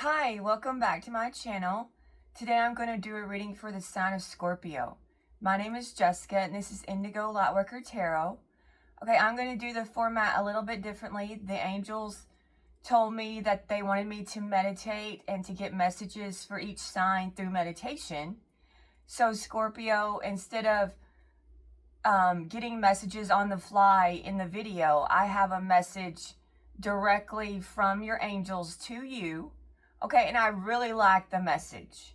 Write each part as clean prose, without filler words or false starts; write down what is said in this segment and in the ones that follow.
Hi, welcome back to my channel. Today I'm going to do a reading for the sign of Scorpio. My name is Jessica and this is Indigo Lightworker Tarot. Okay, I'm going to do the format a little bit differently. The angels told me that they wanted me to meditate and to get messages for each sign through meditation. So Scorpio, instead of getting messages on the fly in the video, I have a message directly from your angels to you. Okay, and I really like the message.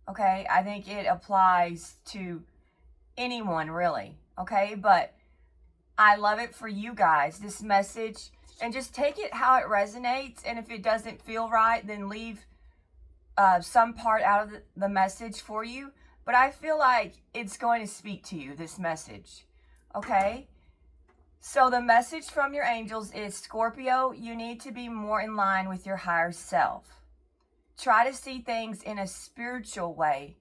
Okay, I think it applies to anyone really. Okay, but I love it for you guys, this message, and just take it how it resonates. And if it doesn't feel right, then leave some part out of the message for you. But I feel like it's going to speak to you, this message. Okay, so the message from your angels is, Scorpio, you need to be more in line with your higher self. Try to see things in a spiritual way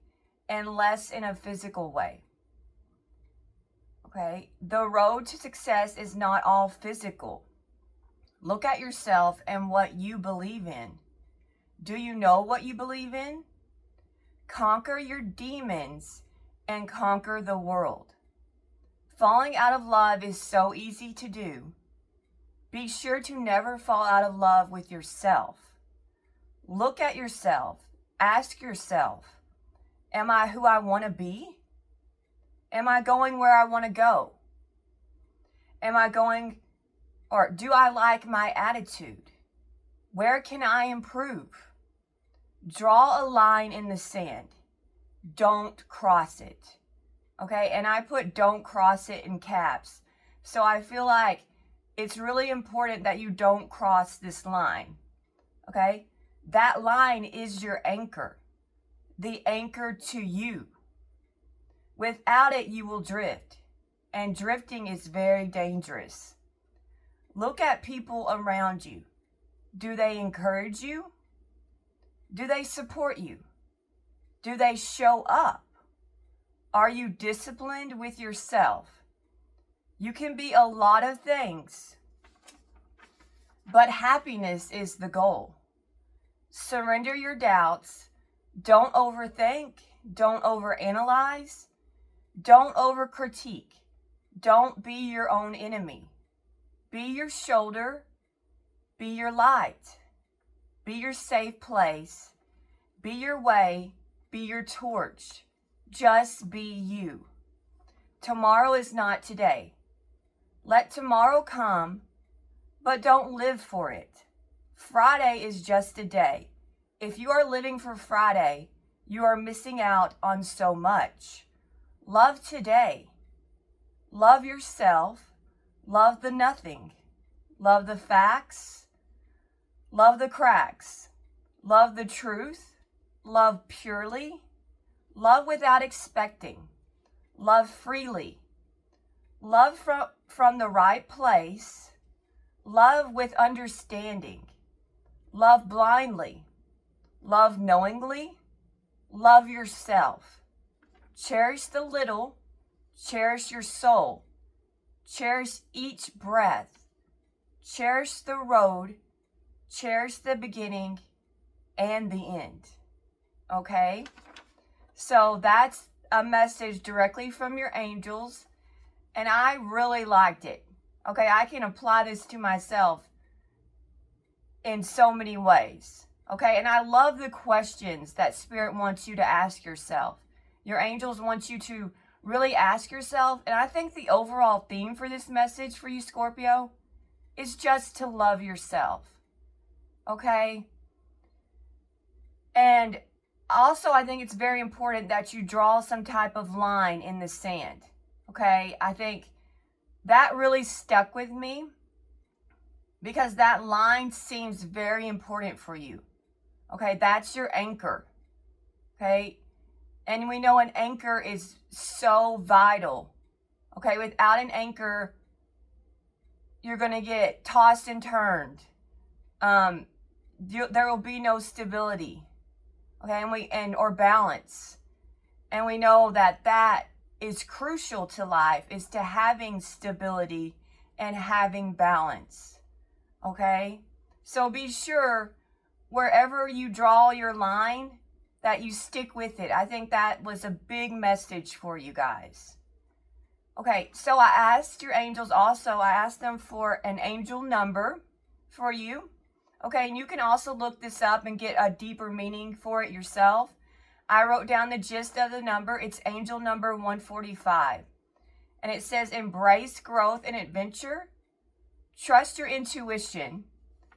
and less in a physical way. Okay, the road to success is not all physical. Look at yourself and what you believe in. Do you know what you believe in? Conquer your demons and conquer the world. Falling out of love is so easy to do. Be sure to never fall out of love with yourself. Look at yourself. Ask yourself, am I who I want to be? Am I going where I want to go? Am I going, or do I like my attitude? Where can I improve? Draw a line in the sand. Don't cross it. Okay, and I put don't cross it in caps. So I feel like it's really important that you don't cross this line. Okay, that line is your anchor, the anchor to you. Without it, you will drift, and drifting is very dangerous. Look at people around you. Do they encourage you? Do they support you? Do they show up? Are you disciplined with yourself? You can be a lot of things, but happiness is the goal. Surrender your doubts. Don't overthink. Don't overanalyze. Don't overcritique. Don't be your own enemy. Be your shoulder. Be your light. Be your safe place. Be your way. Be your torch. Just be you. Tomorrow is not today. Let tomorrow come, but don't live for it. Friday is just a day. If you are living for Friday, you are missing out on so much. Love today. Love yourself. Love the nothing. Love the facts. Love the cracks. Love the truth. Love purely. Love without expecting. Love freely. Love from the right place. Love with understanding. Love blindly. Love knowingly. Love yourself. Cherish the little. Cherish your soul. Cherish each breath. Cherish the road. Cherish the beginning and the end. Okay? So that's a message directly from your angels, and I really liked it. Okay, I can apply this to myself in so many ways. Okay, and I love the questions that Spirit wants you to ask yourself. Your angels want you to really ask yourself, and I think the overall theme for this message for you, Scorpio, is just to love yourself. Okay? And also, I think it's very important that you draw some type of line in the sand. Okay? I think that really stuck with me because that line seems very important for you. Okay? That's your anchor. Okay? And we know an anchor is so vital. Okay? Without an anchor, you're going to get tossed and turned. There will be no stability. Okay, or balance. And we know that is crucial to life, is to having stability and having balance. Okay? So be sure wherever you draw your line, that you stick with it. I think that was a big message for you guys. Okay, so I asked your angels also, I asked them for an angel number for you. Okay, and you can also look this up and get a deeper meaning for it yourself. I wrote down the gist of the number. It's angel number 145. And it says, embrace growth and adventure. Trust your intuition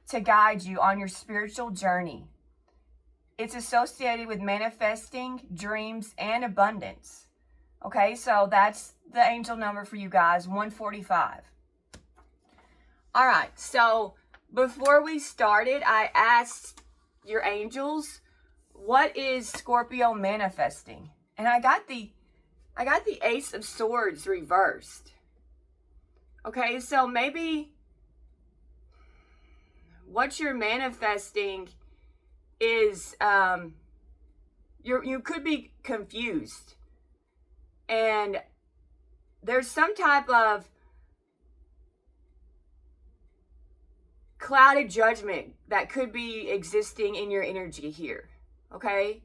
to guide you on your spiritual journey. It's associated with manifesting, dreams, and abundance. Okay, so that's the angel number for you guys, 145. All right, so before we started, I asked your angels, what is Scorpio manifesting? And I got the Ace of Swords reversed. Okay, so maybe what you're manifesting is you could be confused, and there's some type of clouded judgment that could be existing in your energy here. Okay,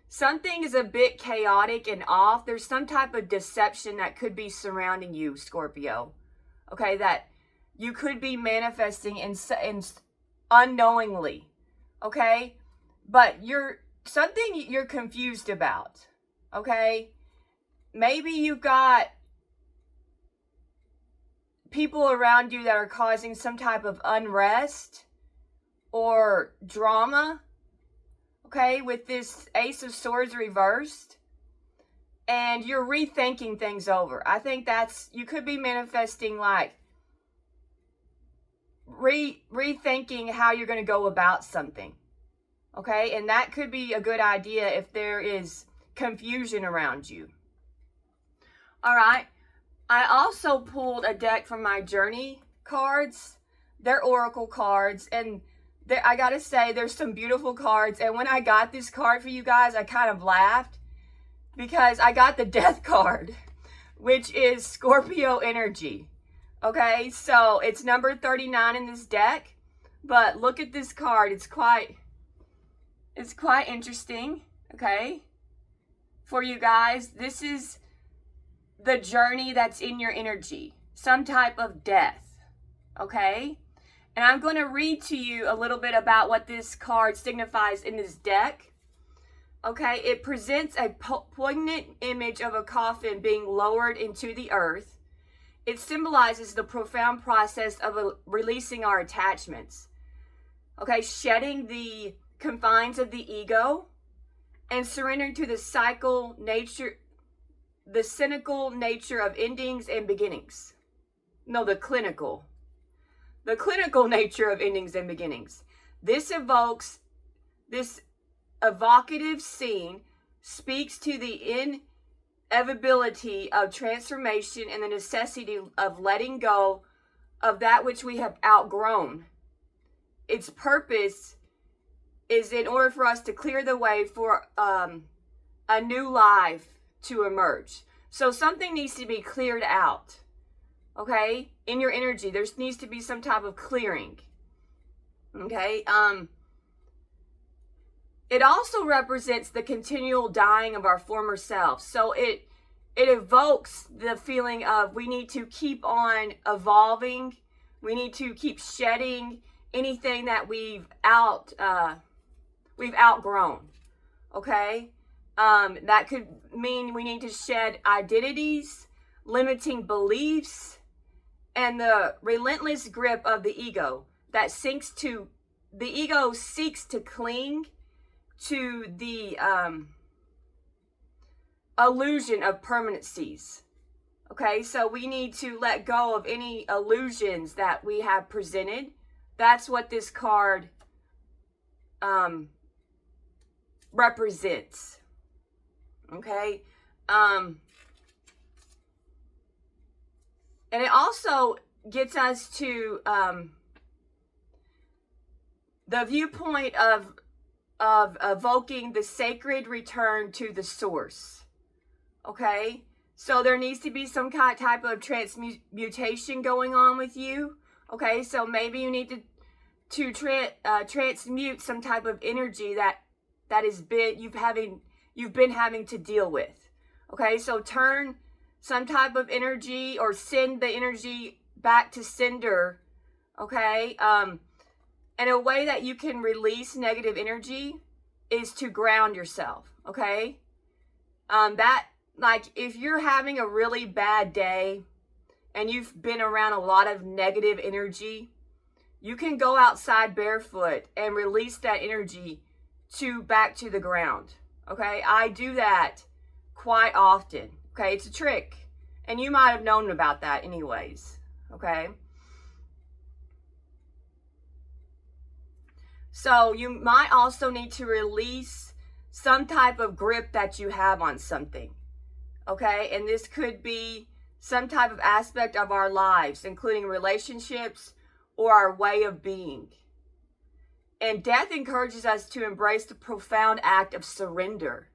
something is a bit chaotic and off. There's some type of deception that could be surrounding you, Scorpio. Okay, that you could be manifesting in unknowingly. Okay, but something you're confused about. Okay, maybe you've got people around you that are causing some type of unrest or drama, okay, with this Ace of Swords reversed, and you're rethinking things over. I think you could be manifesting like rethinking how you're going to go about something, okay, and that could be a good idea if there is confusion around you. All right, I also pulled a deck from my journey cards. They're oracle cards, and I gotta say, there's some beautiful cards. And when I got this card for you guys, I kind of laughed because I got the Death card, which is Scorpio energy. Okay, so it's number 39 in this deck, but look at this card. It's quite interesting. Okay, for you guys, this is the journey that's in your energy, some type of death. Okay, and I'm going to read to you a little bit about what this card signifies in this deck. Okay, it presents a poignant image of a coffin being lowered into the earth. It symbolizes the profound process of releasing our attachments. Okay, shedding the confines of the ego and surrendering to the cynical nature of endings and beginnings. No, the clinical nature of endings and beginnings. This evocative scene speaks to the inevitability of transformation and the necessity of letting go of that which we have outgrown. Its purpose is in order for us to clear the way for a new life to emerge. So something needs to be cleared out. Okay, in your energy, there needs to be some type of clearing. Okay, it also represents the continual dying of our former selves. So it evokes the feeling of we need to keep on evolving. We need to keep shedding anything that we've outgrown. Okay, that could mean we need to shed identities, limiting beliefs, and the relentless grip of the ego that seeks to cling to the illusion of permanencies. Okay, so we need to let go of any illusions that we have presented. That's what this card represents. Okay, and it also gets us to the viewpoint of evoking the sacred return to the source. Okay, so there needs to be some type of transmutation going on with you. Okay, so maybe you need to to transmute some type of energy that has been you've been having to deal with. Okay, so turn some type of energy or send the energy back to sender. Okay, and a way that you can release negative energy is to ground yourself. Okay, that, like, if you're having a really bad day and you've been around a lot of negative energy, you can go outside barefoot and release that energy back to the ground. Okay, I do that quite often. Okay, it's a trick, and you might have known about that anyways. Okay, so you might also need to release some type of grip that you have on something. Okay, and this could be some type of aspect of our lives, including relationships or our way of being. And death encourages us to embrace the profound act of surrender,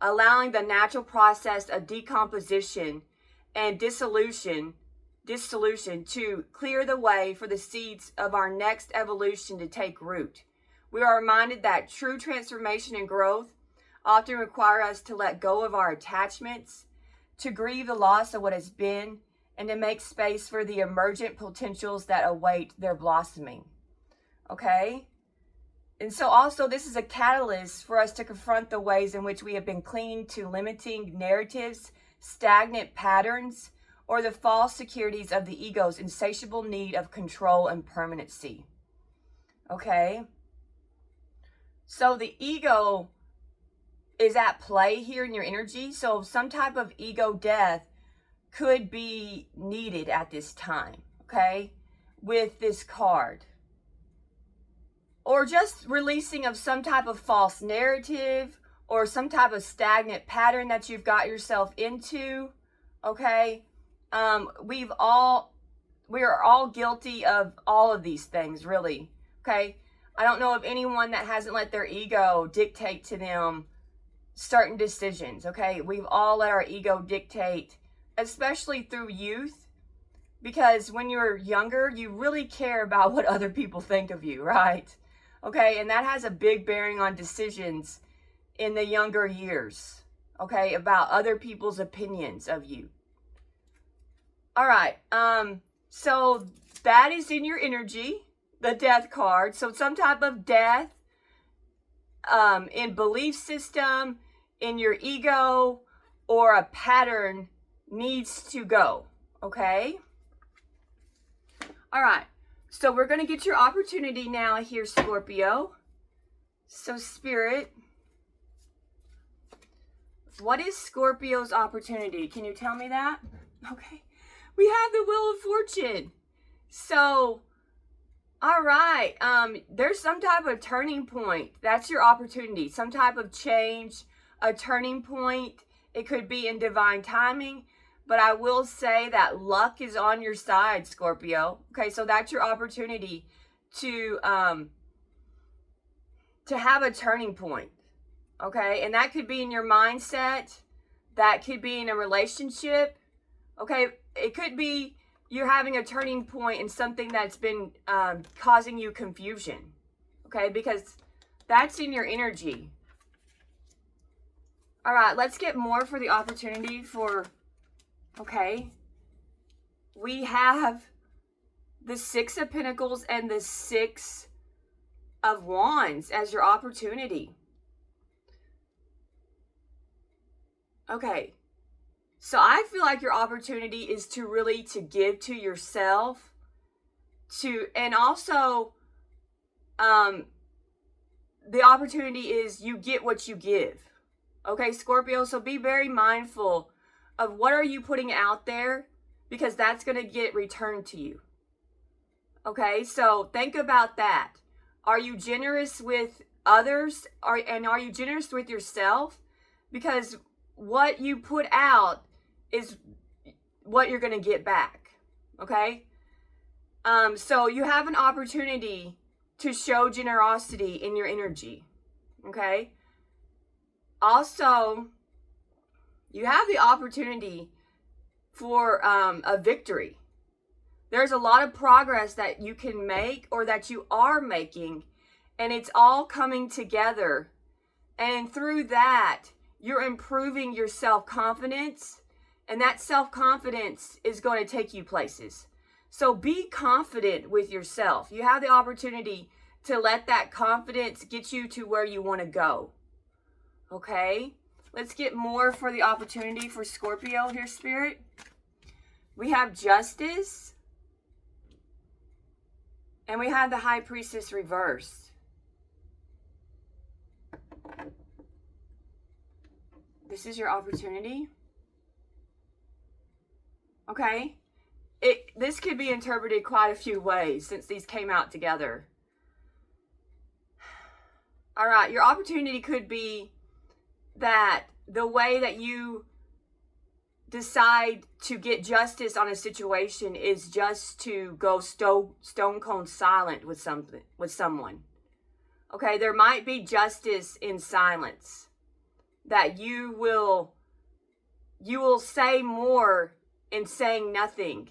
allowing the natural process of decomposition and dissolution to clear the way for the seeds of our next evolution to take root. We are reminded that true transformation and growth often require us to let go of our attachments, to grieve the loss of what has been, and to make space for the emergent potentials that await their blossoming. Okay? And so also this is a catalyst for us to confront the ways in which we have been clinging to limiting narratives, stagnant patterns, or the false securities of the ego's insatiable need of control and permanency. Okay? So the ego is at play here in your energy. So some type of ego death could be needed at this time, okay, with this card. Or just releasing of some type of false narrative or some type of stagnant pattern that you've got yourself into, okay? We are all guilty of all of these things, really, okay? I don't know of anyone that hasn't let their ego dictate to them certain decisions, okay? We've all let our ego dictate, especially through youth, because when you're younger, you really care about what other people think of you, right? Okay, and that has a big bearing on decisions in the younger years, okay, about other people's opinions of you. All right, so that is in your energy, the death card. So some type of death in belief system, in your ego, or a pattern needs to go, okay? All right, so we're going to get your opportunity now here, Scorpio. So Spirit, what is Scorpio's opportunity? Can you tell me that? Okay, we have the Wheel of Fortune. So, all right, there's some type of turning point. That's your opportunity, some type of change, a turning point. It could be in divine timing, but I will say that luck is on your side, Scorpio. Okay, so that's your opportunity to have a turning point. Okay, and that could be in your mindset. That could be in a relationship. Okay, it could be you're having a turning point in something that's been causing you confusion. Okay, because that's in your energy. All right, let's get more for the opportunity for, okay. We have the Six of Pentacles and the Six of Wands as your opportunity. Okay, so I feel like your opportunity is to really to give to yourself, and also the opportunity is you get what you give. Okay, Scorpio, so be very mindful of what are you putting out there, because that's going to get returned to you. Okay, so think about that. Are you generous with others, and are you generous with yourself? Because what you put out is what you're going to get back. Okay, so you have an opportunity to show generosity in your energy. Okay, also you have the opportunity for a victory. There's a lot of progress that you can make or that you are making, and it's all coming together. And through that, you're improving your self-confidence, and that self-confidence is going to take you places. So be confident with yourself. You have the opportunity to let that confidence get you to where you want to go. Okay? Let's get more for the opportunity for Scorpio here, Spirit. We have Justice. And we have the High Priestess reversed. This is your opportunity. Okay? This could be interpreted quite a few ways since these came out together. All right, your opportunity could be that the way that you decide to get justice on a situation is just to go stone cold silent with someone. Okay, there might be justice in silence, that you will say more in saying nothing.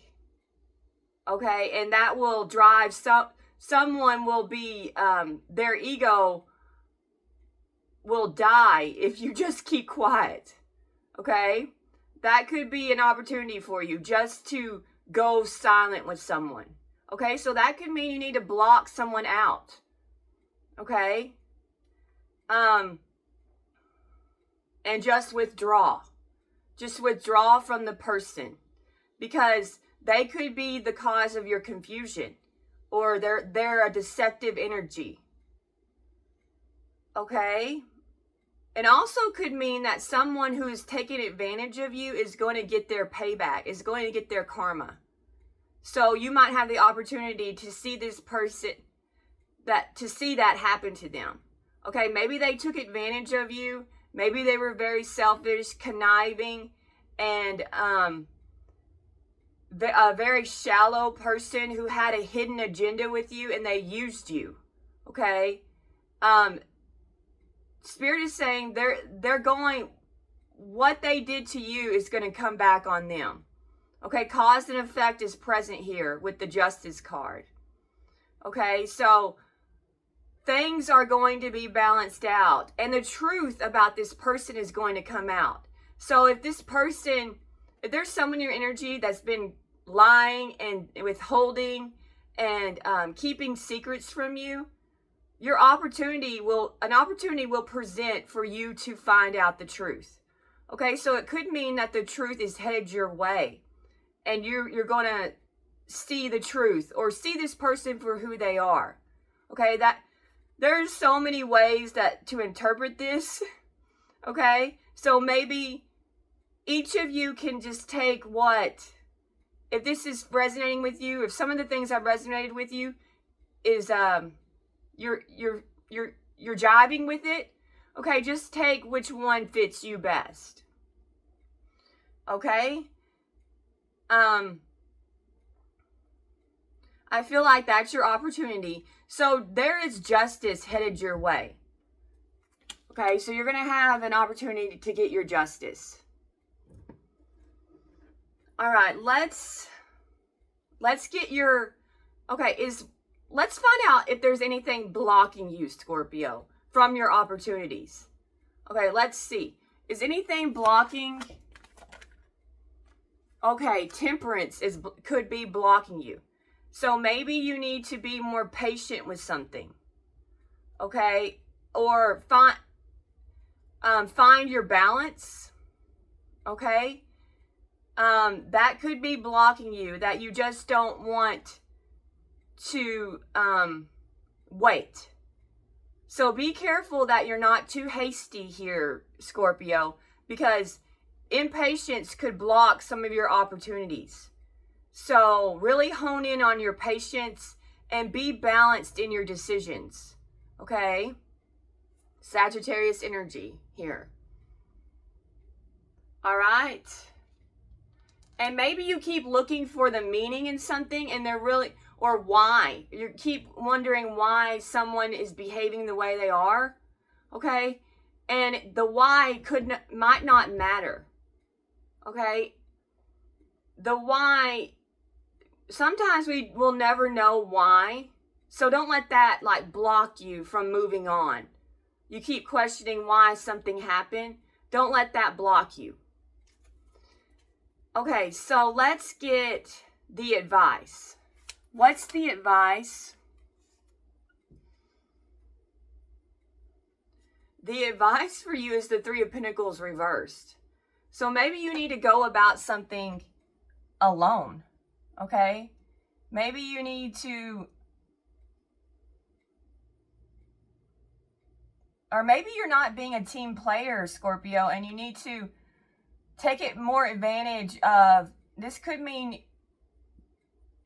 Okay, and that will drive someone will be their ego will die if you just keep quiet. Okay, that could be an opportunity for you just to go silent with someone. Okay, so that could mean you need to block someone out. Okay, and just withdraw. Just withdraw from the person, because they could be the cause of your confusion, or they're a deceptive energy. Okay? And also could mean that someone who is taking advantage of you is going to get their payback, is going to get their karma. So you might have the opportunity to see this person, to see that happen to them. Okay, maybe they took advantage of you. Maybe they were very selfish, conniving, and a very shallow person who had a hidden agenda with you, and they used you. Okay? Spirit is saying they're going, what they did to you is going to come back on them. Okay? Cause and effect is present here with the Justice card. Okay? So things are going to be balanced out, and the truth about this person is going to come out. So if there's someone in your energy that's been lying and withholding and keeping secrets from you, an opportunity will present for you to find out the truth. Okay, so it could mean that the truth is headed your way, and you're going to see the truth, or see this person for who they are. Okay, there's so many ways to interpret this. Okay, so maybe each of you can just take if this is resonating with you, if some of the things I've resonated with you is you're jiving with it. Okay, just take which one fits you best. Okay? I feel like that's your opportunity. So there is justice headed your way. Okay, so you're going to have an opportunity to get your justice. All right, let's get your, let's find out if there's anything blocking you, Scorpio, from your opportunities. Okay, let's see. Is anything blocking? Okay, Temperance could be blocking you. So maybe you need to be more patient with something. Okay, or find your balance. Okay, that could be blocking you, that you just don't want to wait. So be careful that you're not too hasty here, Scorpio, because impatience could block some of your opportunities. So really hone in on your patience and be balanced in your decisions. Okay? Sagittarius energy here. All right. And maybe you keep looking for the meaning in something, and or why. You keep wondering why someone is behaving the way they are. Okay? And the why might not matter. Okay? The why, sometimes we will never know why. So don't let that like block you from moving on. You keep questioning why something happened. Don't let that block you. Okay, so let's get the advice. What's the advice? The advice for you is the Three of Pentacles reversed. So maybe you need to go about something alone, okay? Maybe you need to, or maybe you're not being a team player, Scorpio, and you need to take it more advantage of, this could mean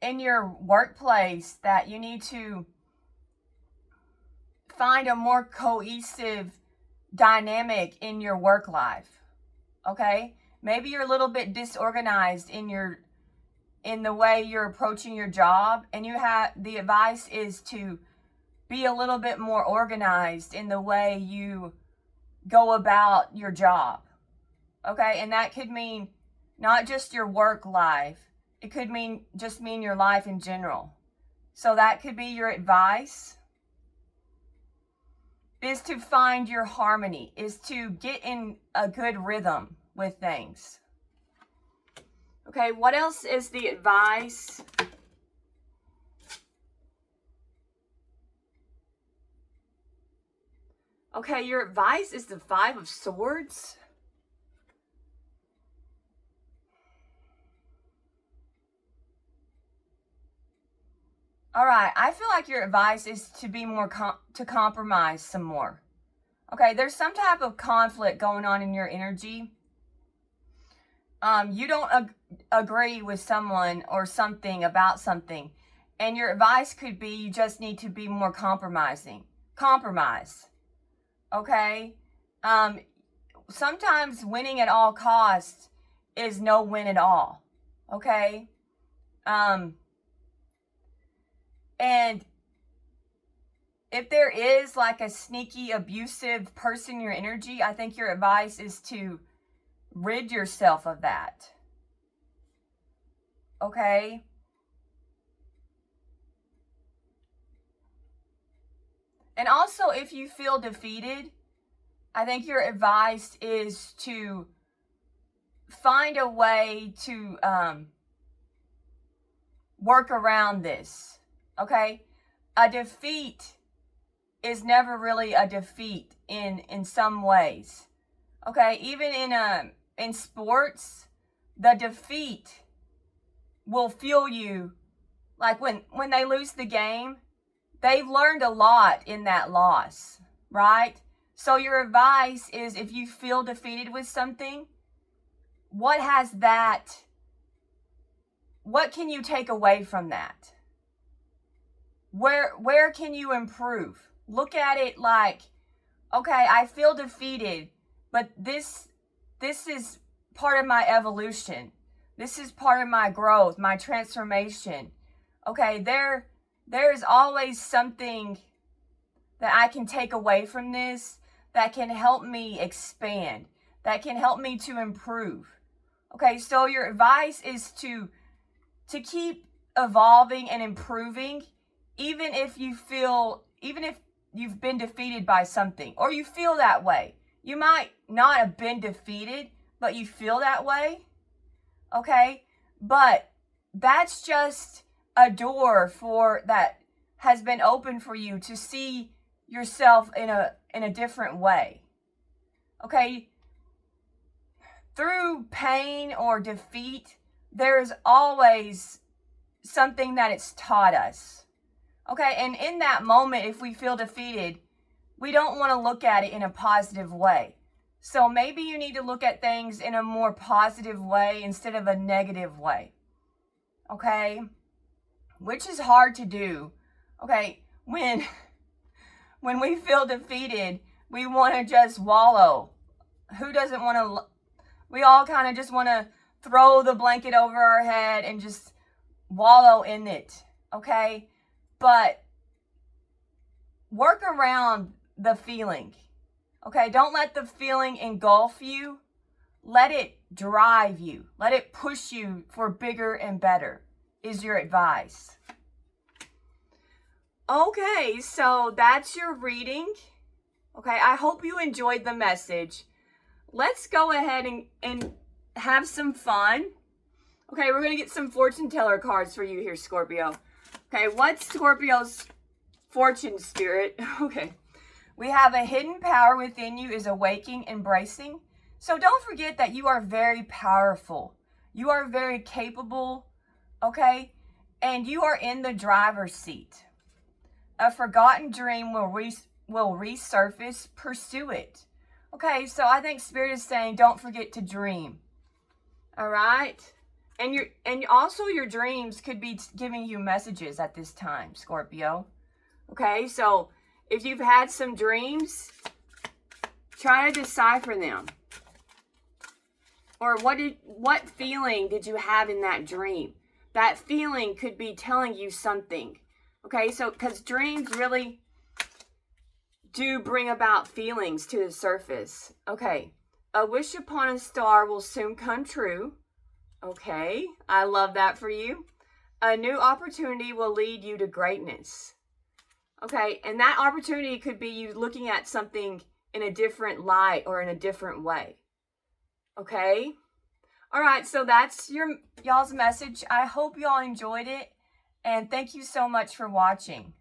in your workplace that you need to find a more cohesive dynamic in your work life. Okay? Maybe you're a little bit disorganized in the way you're approaching your job, and the advice is to be a little bit more organized in the way you go about your job. Okay? And that could mean not just your work life. It could mean your life in general. So that could be your advice, is to find your harmony, is to get in a good rhythm with things. Okay, what else is the advice? Okay, your advice is the Five of Swords. All right, I feel like your advice is to be more, to compromise some more. Okay, there's some type of conflict going on in your energy. You don't agree with someone or something about something. And your advice could be you just need to be more compromising. Compromise. Okay? Sometimes winning at all costs is no win at all. Okay? And if there is like a sneaky, abusive person in your energy, I think your advice is to rid yourself of that. Okay? And also, if you feel defeated, I think your advice is to find a way to work around this. Okay? A defeat is never really a defeat in some ways. Okay? Even in sports, the defeat will fuel you. Like when they lose the game, they've learned a lot in that loss, right? So your advice is, if you feel defeated with something, what can you take away from that? Where can you improve? Look at it like, okay, I feel defeated, but this is part of my evolution. This is part of my growth, my transformation. Okay, there is always something that I can take away from this that can help me expand, that can help me to improve. Okay, so your advice is to keep evolving and improving, even if you've been defeated by something, or you feel that way. You might not have been defeated, but you feel that way. Okay? But that's just a door that has been open for you to see yourself in a different way. Okay? Through pain or defeat, there is always something that it's taught us. Okay, and in that moment, if we feel defeated, we don't want to look at it in a positive way. So maybe you need to look at things in a more positive way instead of a negative way. Okay? Which is hard to do. Okay, when we feel defeated, we want to just wallow. Who doesn't want to? We all kind of just want to throw the blanket over our head and just wallow in it. Okay? But work around the feeling. Okay? Don't let the feeling engulf you. Let it drive you. Let it push you for bigger and better. is your advice. Okay, so that's your reading. Okay, I hope you enjoyed the message. Let's go ahead and have some fun. Okay, we're going to get some fortune teller cards for you here, Scorpio. Okay, what's Scorpio's fortune spirit? Okay, we have a hidden power within you is awakening, embracing. So don't forget that you are very powerful. You are very capable, okay? And you are in the driver's seat. A forgotten dream will resurface. Pursue it. Okay, so I think Spirit is saying don't forget to dream. All right? And also your dreams could be giving you messages at this time, Scorpio. Okay, so if you've had some dreams, try to decipher them. Or what feeling did you have in that dream? That feeling could be telling you something. Okay, so because dreams really do bring about feelings to the surface. Okay, a wish upon a star will soon come true. Okay, I love that for you. A new opportunity will lead you to greatness. Okay, and that opportunity could be you looking at something in a different light or in a different way. Okay? All right, so that's y'all's message. I hope y'all enjoyed it, and thank you so much for watching.